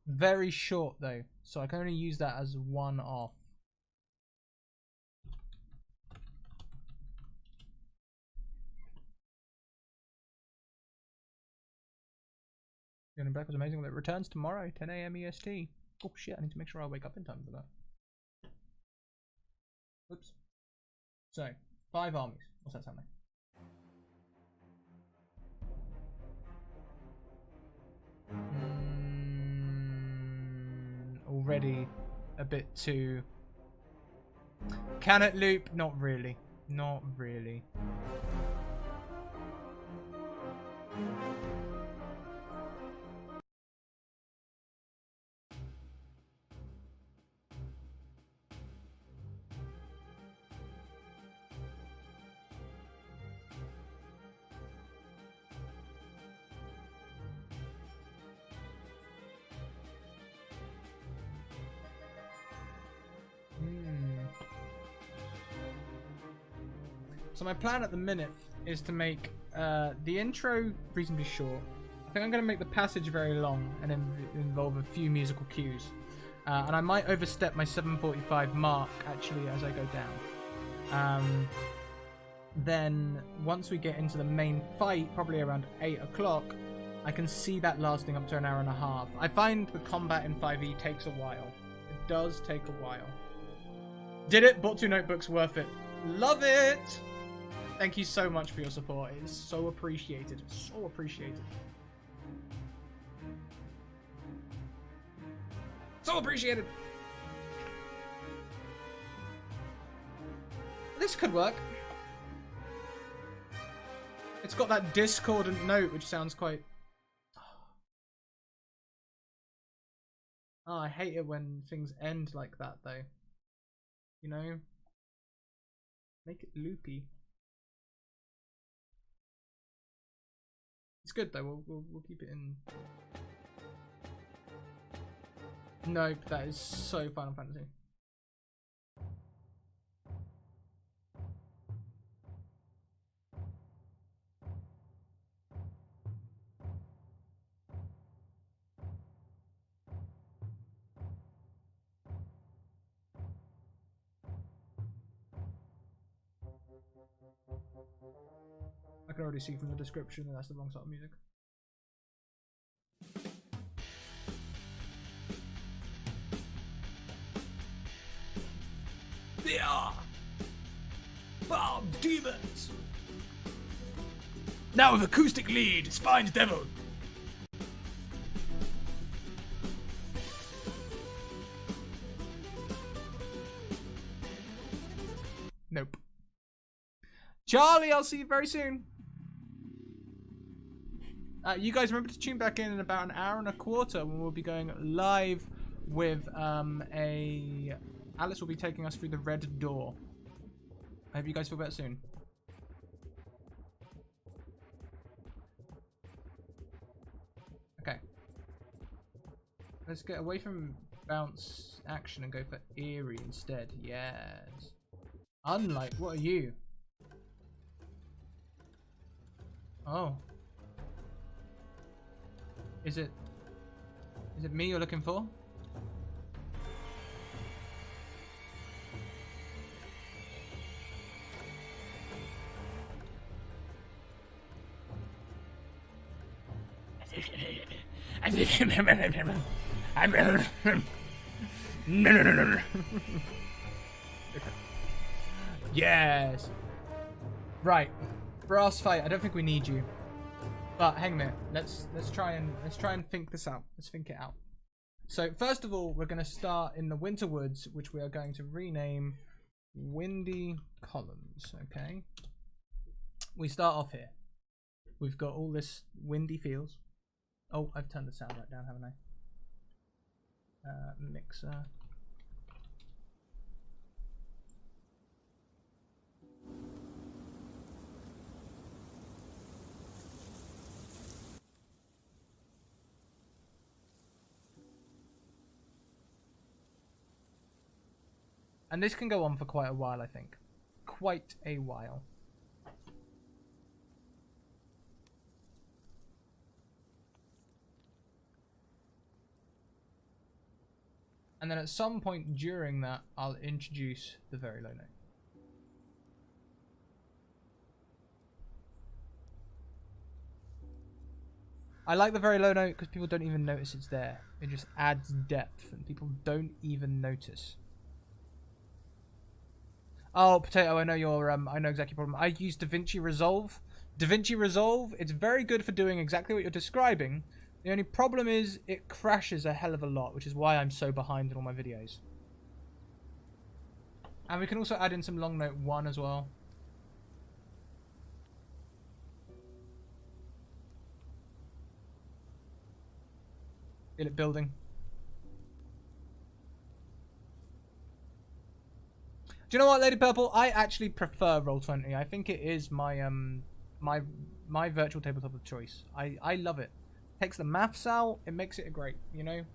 Very short though, so I can only use that as one off. Going Black was amazing. It returns tomorrow, 10 AM EST. Oh shit, I need to make sure I wake up in time for that. Oops. So, 5 armies. What's that sound like? Already a bit too... Can it loop? Not really. Not really. So my plan at the minute is to make the intro reasonably short. I think I'm going to make the passage very long and then involve a few musical cues. And I might overstep my 7:45 mark actually as I go down. Then once we get into the main fight, probably around 8 o'clock, I can see that lasting up to an hour and a half. I find the combat in 5e takes a while. It does take a while. Did it? Bought 2 notebooks, worth it. Love it! Thank you so much for your support. It is so appreciated. So appreciated. So appreciated! This could work. It's got that discordant note, which sounds quite... Oh, I hate it when things end like that, though. You know? Make it loopy. It's good though. We'll keep it in. Nope, that is so Final Fantasy. I can already see from the description that that's the wrong sort of music. Yeah. Bomb demons. Now with acoustic lead, Spine's Devil. Nope. Charlie, I'll see you very soon. You guys remember to tune back in about an hour and a quarter when we'll be going live with Alice will be taking us through the red door. I hope you guys feel better soon. Okay. Let's get away from bounce action and go for eerie instead. Yes. Unlike, what are you? Oh. Is it me you're looking for? Yes. Right. Brass fight. I don't think we need you. But hang on a minute. Let's try and think this out. Let's think it out. So first of all, we're going to start in the Winter Woods, which we are going to rename Windy Columns. Okay. We start off here. We've got all this windy feels. Oh, I've turned the sound right down, haven't I? Mixer. And this can go on for quite a while, I think. Quite a while. And then at some point during that, I'll introduce the very low note. I like the very low note because people don't even notice it's there. It just adds depth and people don't even notice. Oh, Potato, I know your I know exactly your problem. I use DaVinci Resolve. DaVinci Resolve, it's very good for doing exactly what you're describing. The only problem is it crashes a hell of a lot, which is why I'm so behind in all my videos. And we can also add in some long note 1 as well. Feel it building. Do you know what, Lady Purple? I actually prefer Roll20. I think it is my my virtual tabletop of choice. I love it. Takes the maths out, it makes it great, you know?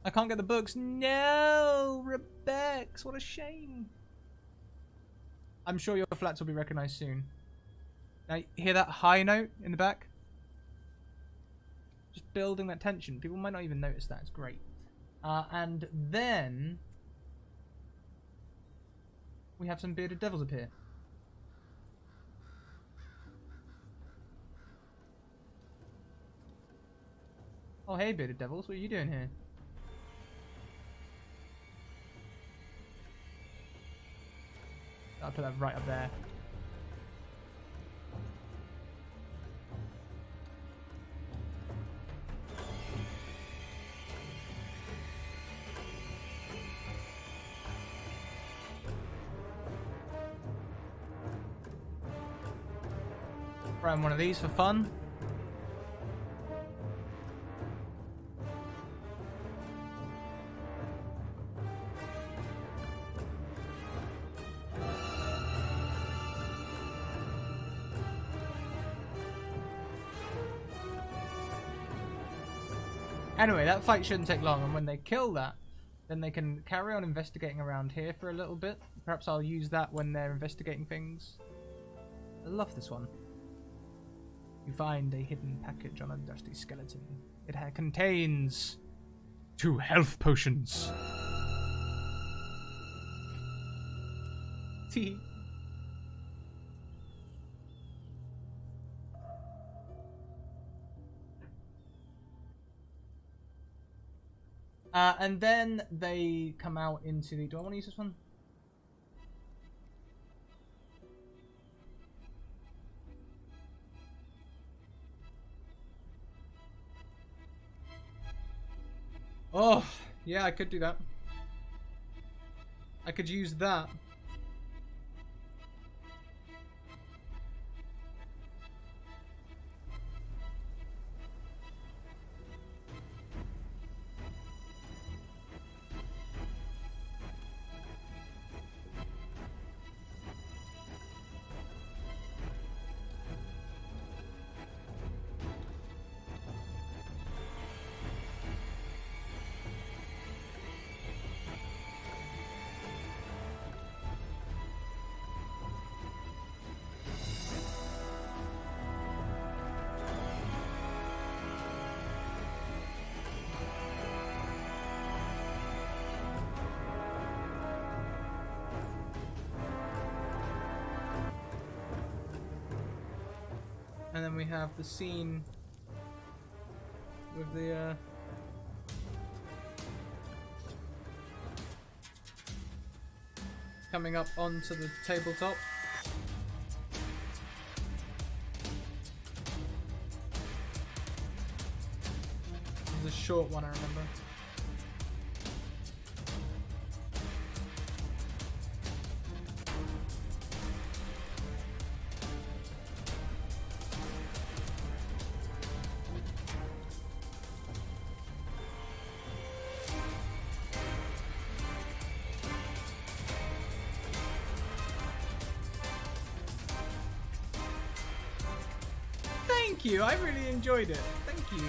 I can't get the books. No, Rebex, what a shame. I'm sure your flats will be recognized soon. Now, hear that high note in the back? Just building that tension. People might not even notice that. It's great. And then we have some bearded devils appear. Oh, hey, bearded devils. What are you doing here? I'll put that right up there. Run one of these for fun. Anyway, that fight shouldn't take long, and when they kill that, then they can carry on investigating around here for a little bit. Perhaps I'll use that when they're investigating things. I love this one. You find a hidden package on a dusty skeleton. It contains 2 health potions. Tee. And then they come out into the... Do I want to use this one? Oh, yeah, I could do that. I could use that. And then we have the scene with the coming up onto the tabletop. This is a short one, I remember. Thank you, I really enjoyed it. Thank you.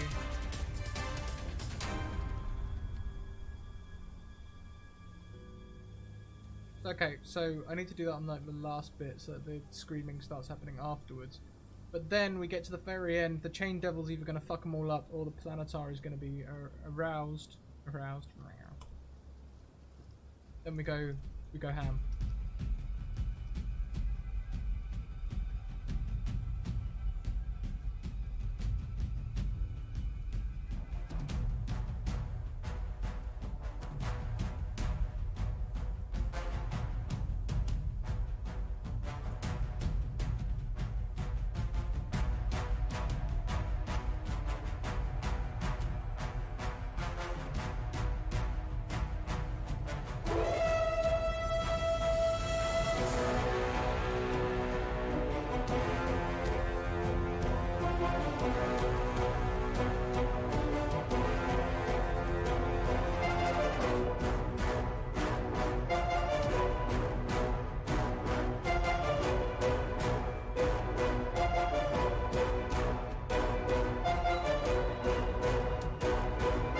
Okay, so I need to do that on like the last bit so that the screaming starts happening afterwards. But then we get to the very end, the Chain Devil's either going to fuck them all up or the Planetar is going to be aroused. Then we go ham.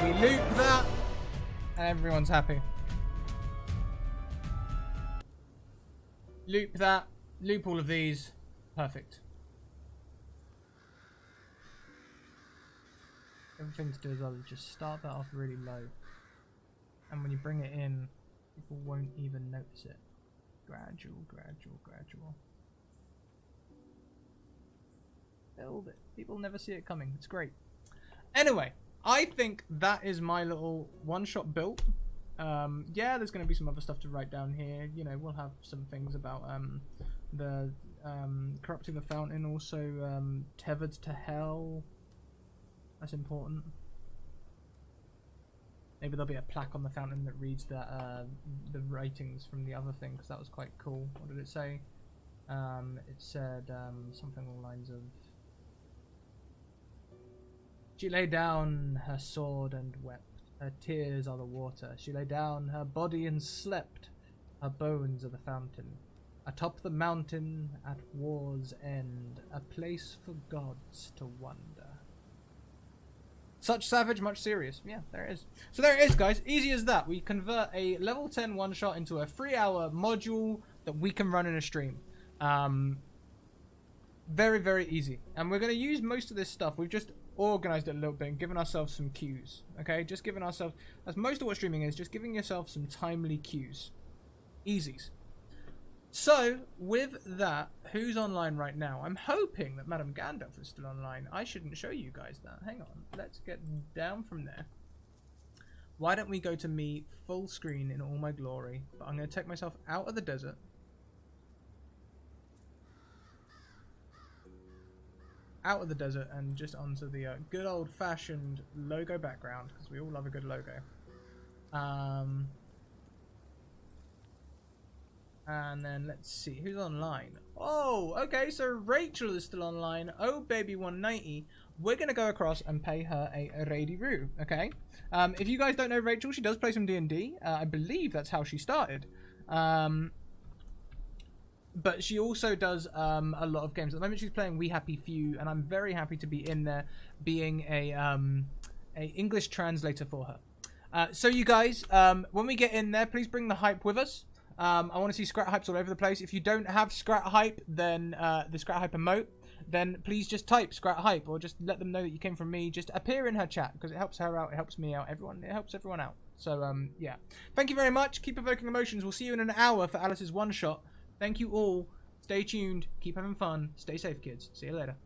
We loop that, and everyone's happy. Loop that, loop all of these, perfect. Everything to do is I'll just start that off really low, and when you bring it in, people won't even notice it. Gradual, gradual, gradual. Build it. People never see it coming. It's great. Anyway, I think that is my little one-shot built. Yeah, there's going to be some other stuff to write down here. You know, we'll have some things about the corrupting the fountain, also tethered to hell. That's important. Maybe there'll be a plaque on the fountain that reads that the ratings from the other thing, because that was quite cool. What did it say? It said something along the lines of, she lay down her sword and wept. Her tears are the water. She lay down her body and slept. Her bones are the fountain. Atop the mountain at war's end, a place for gods to wander. Such savage, much serious. Yeah, there it is. So there it is, guys. Easy as that. We convert a level 10 one-shot into a 3-hour module that we can run in a stream. Very, very easy. And we're going to use most of this stuff. We've just organized it a little bit and given ourselves some cues. Okay, just giving ourselves, that's most of what streaming is, just giving yourself some timely cues. Easies. So, with that, who's online right now? I'm hoping that Madame Gandalf is still online. I shouldn't show you guys that. Hang on. Let's get down from there. Why don't we go to me full screen in all my glory? But I'm going to take myself out of the desert. Out of the desert and just onto the good old-fashioned logo background, because we all love a good logo. And then let's see who's online. Oh, okay, so Rachel is still online. Oh, baby 190. We're gonna go across and pay her a raidy-roo. Okay. If you guys don't know Rachel, she does play some D&D. I believe that's how she started. But she also does a lot of games. At the moment, she's playing We Happy Few, and I'm very happy to be in there, being a English translator for her. So you guys, when we get in there, please bring the hype with us. I want to see Scrat Hypes all over the place. If you don't have Scrat Hype, then the Scrat Hype emote, then please just type Scrat Hype, or just let them know that you came from me. Just appear in her chat, because it helps her out, it helps me out, it helps everyone out. So, yeah. Thank you very much. Keep evoking emotions. We'll see you in an hour for Alice's one-shot. Thank you all. Stay tuned. Keep having fun. Stay safe, kids. See you later.